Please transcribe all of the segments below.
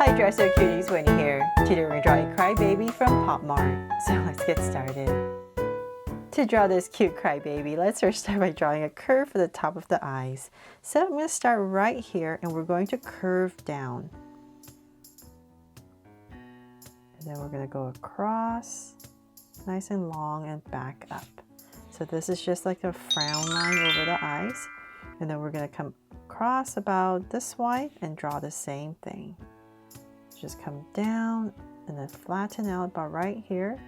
Hi Dresser Cuties, Winnie here. Today we're drawing CryBaby from Mart. So let's get started. To draw this cute CryBaby, let's first start by drawing a curve for the top of the eyes. So I'm going to start right here and we're going to curve down. And then we're going to go across, nice and long, and back up. So this is just like a frown line over the eyes. And then we're going to come across about this wide and draw the same thing. Just come down and then flatten out about right here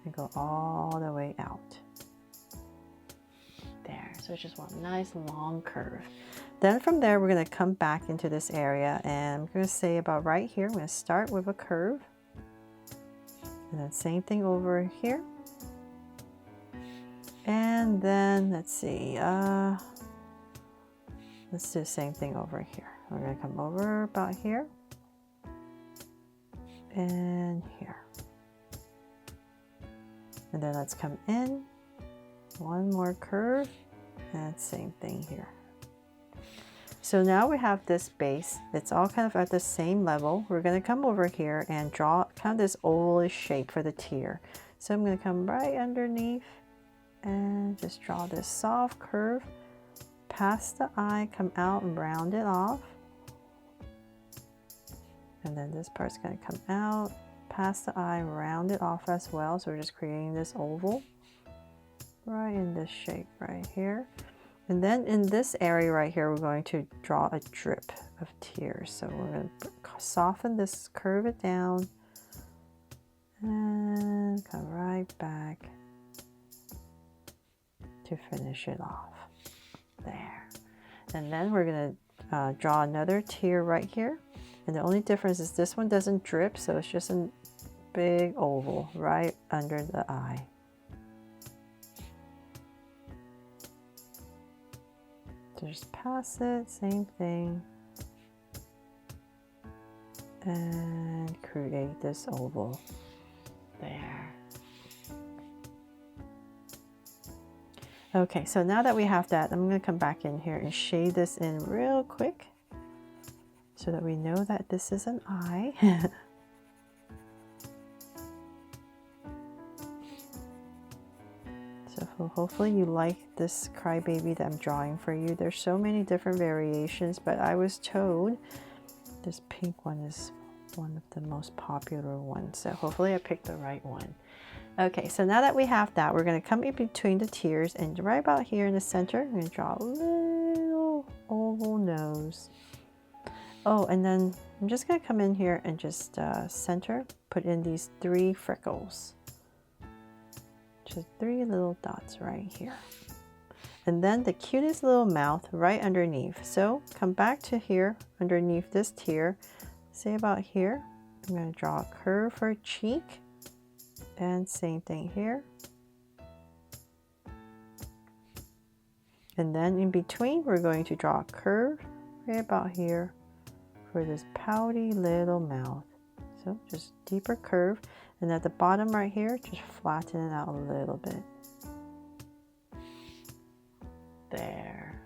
and go all the way out. There, so just one nice long curve. Then from there, we're going to come back into this area and I'm going to say about right here, I'm going to start with a curve. And then same thing over here. And then let's see, let's do the same thing over here. We're going to come over about here. And here. And then let's come in, one more curve, and same thing here. So now we have this base. It's all kind of at the same level. We're going to come over here and draw kind of this ovalish shape for the tear. So I'm going to come right underneath and just draw this soft curve past the eye, come out and round it off. And then this part's going to come out, past the eye, round it off as well. So we're just creating this oval right in this shape right here. And then in this area right here, we're going to draw a drip of tears. So we're going to soften this, curve it down, and come right back to finish it off. There. And then we're going to draw another tear right here. And the only difference is this one doesn't drip, so it's just a big oval right under the eye. So just pass it, same thing. And create this oval. There. Okay, so now that we have that, I'm going to come back in here and shade this in real quick, so that we know that this is an eye. So hopefully you like this CryBaby that I'm drawing for you. There's so many different variations, but I was told this pink one is one of the most popular ones. So hopefully I picked the right one. Okay, so now that we have that, we're going to come in between the tears and right about here in the center, I'm going to draw a little oval nose. Oh, and then I'm just going to come in here and just center, put in these 3 freckles. Just 3 little dots right here. And then the cutest little mouth right underneath. So come back to here, underneath this tear. Say about here, I'm going to draw a curve for a cheek. And same thing here. And then in between, we're going to draw a curve right about here for this pouty little mouth. So just deeper curve, and at the bottom right here, just flatten it out a little bit. There.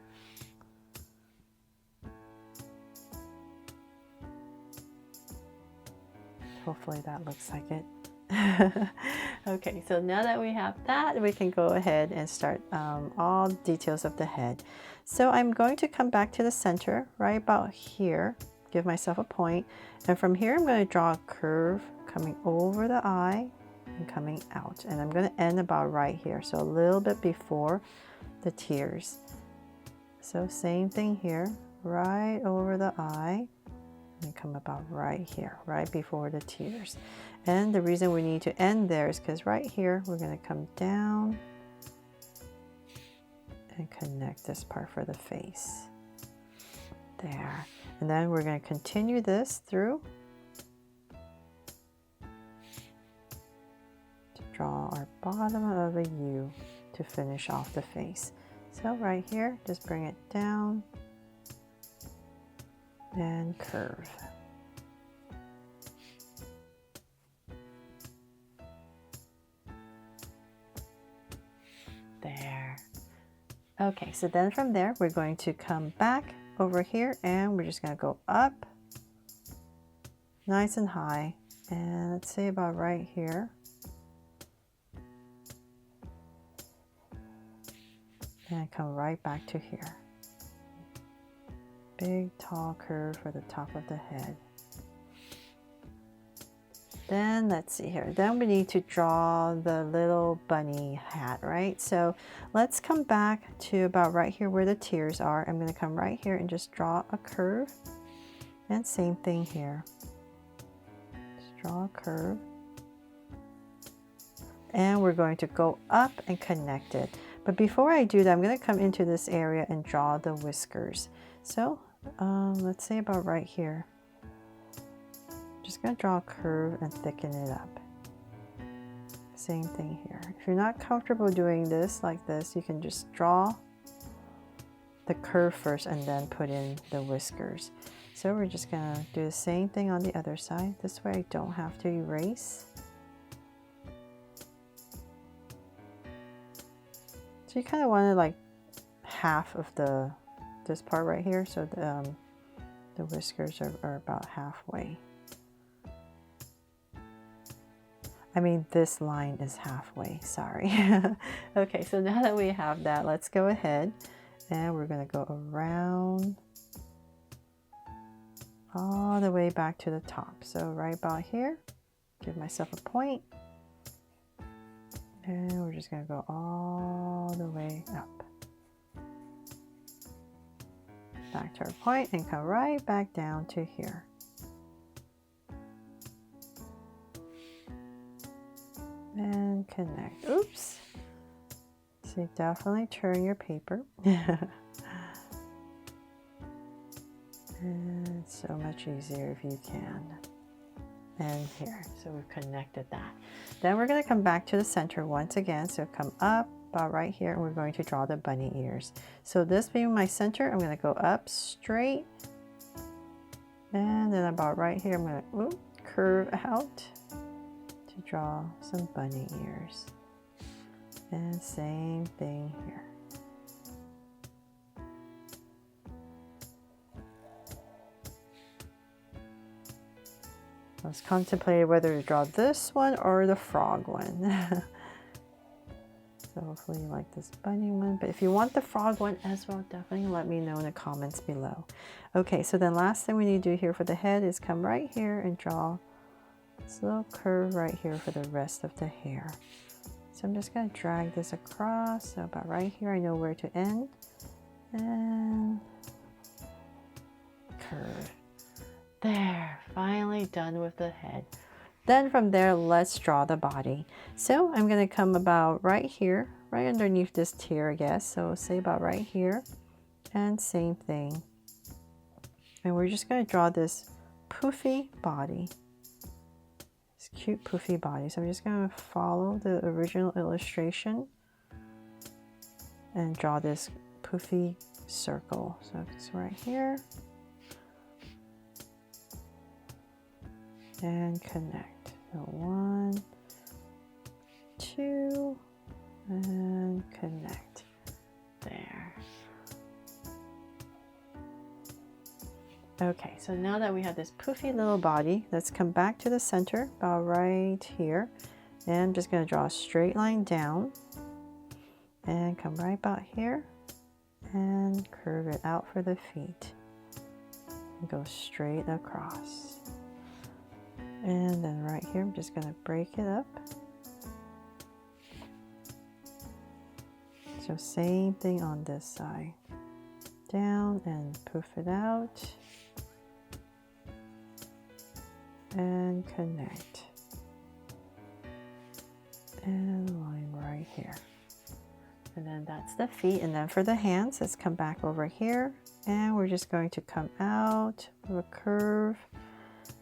Hopefully that looks like it. Okay, so now that we have that, we can go ahead and start all details of the head. So I'm going to come back to the center right about here. Give myself a point, and from here I'm going to draw a curve coming over the eye and coming out, and I'm going to end about right here, so a little bit before the tears. So same thing here, right over the eye and come about right here, right before the tears. And the reason we need to end there is because right here we're going to come down and connect this part for the face. There. And then we're going to continue this through to draw our bottom of a U to finish off the face. So right here, just bring it down and curve. There. Okay, so then from there, we're going to come back over here and we're just going to go up nice and high. And let's say about right here. And come right back to here. Big tall curve for the top of the head. Then let's see here. Then we need to draw the little bunny hat, right? So let's come back to about right here where the tears are. I'm going to come right here and just draw a curve. And same thing here. Just draw a curve. And we're going to go up and connect it. But before I do that, I'm going to come into this area and draw the whiskers. So let's say about right here. Just going to draw a curve and thicken it up. Same thing here. If you're not comfortable doing this like this, you can just draw the curve first and then put in the whiskers. So we're just going to do the same thing on the other side. This way I don't have to erase. So you kind of want to like half of this part right here. So the whiskers are about halfway. I mean, this line is halfway, sorry. Okay, so now that we have that, let's go ahead and we're going to go around all the way back to the top. So right about here, give myself a point. And we're just going to go all the way up. Back to our point and come right back down to here. And connect. Oops. So definitely turn your paper. And it's so much easier if you can. And here, so we've connected that. Then we're going to come back to the center once again. So come up about right here and we're going to draw the bunny ears. So this being my center, I'm going to go up straight. And then about right here, I'm going to curve out to draw some bunny ears. And same thing here. I was contemplating whether to draw this one or the frog one. So hopefully you like this bunny one. But if you want the frog one as well, definitely let me know in the comments below. Okay, so then last thing we need to do here for the head is come right here and draw this little curve right here for the rest of the hair. So I'm just going to drag this across. So about right here, I know where to end. And curve. There, finally done with the head. Then from there, let's draw the body. So I'm going to come about right here, right underneath this tear, I guess. So say about right here. And same thing. And we're just going to draw this poofy body. This cute poofy body. So I'm just going to follow the original illustration and draw this poofy circle. So it's right here. And connect. So 1, 2, and connect. There. Okay, so now that we have this poofy little body, let's come back to the center, about right here. And I'm just going to draw a straight line down. And come right about here. And curve it out for the feet. And go straight across. And then right here, I'm just going to break it up. So same thing on this side. Down and poof it out. And connect. And line right here. And then that's the feet. And then for the hands, let's come back over here. And we're just going to come out with a curve.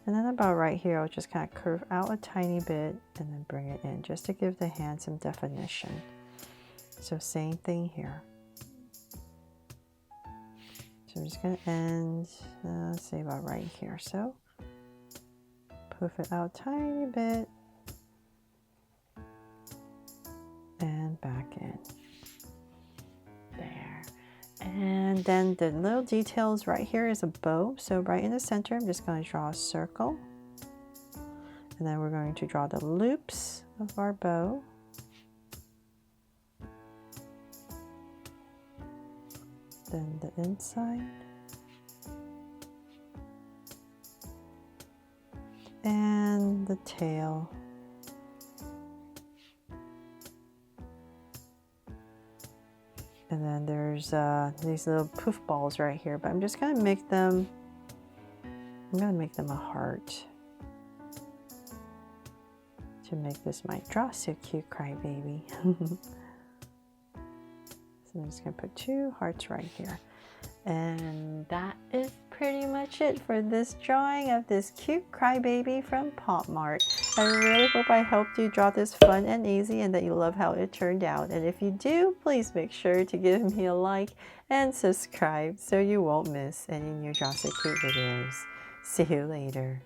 And then about right here, I'll just kind of curve out a tiny bit and then bring it in just to give the hand some definition. So same thing here. So I'm just going to end, say about right here. So poof it out a tiny bit and back in. There. And then the little details right here is a bow. So right in the center, I'm just going to draw a circle. And then we're going to draw the loops of our bow. Then the inside. And the tail. And then there's these little poof balls right here, but I'm just gonna make them, I'm gonna make them a heart to make this my Draw So Cute Crybaby. So I'm just gonna put 2 hearts right here. And that is pretty much it for this drawing of this cute crybaby from Mart. I really hope I helped you draw this fun and easy and that you love how it turned out. And if you do, please make sure to give me a like and subscribe so you won't miss any new Draw So Cute videos. See you later.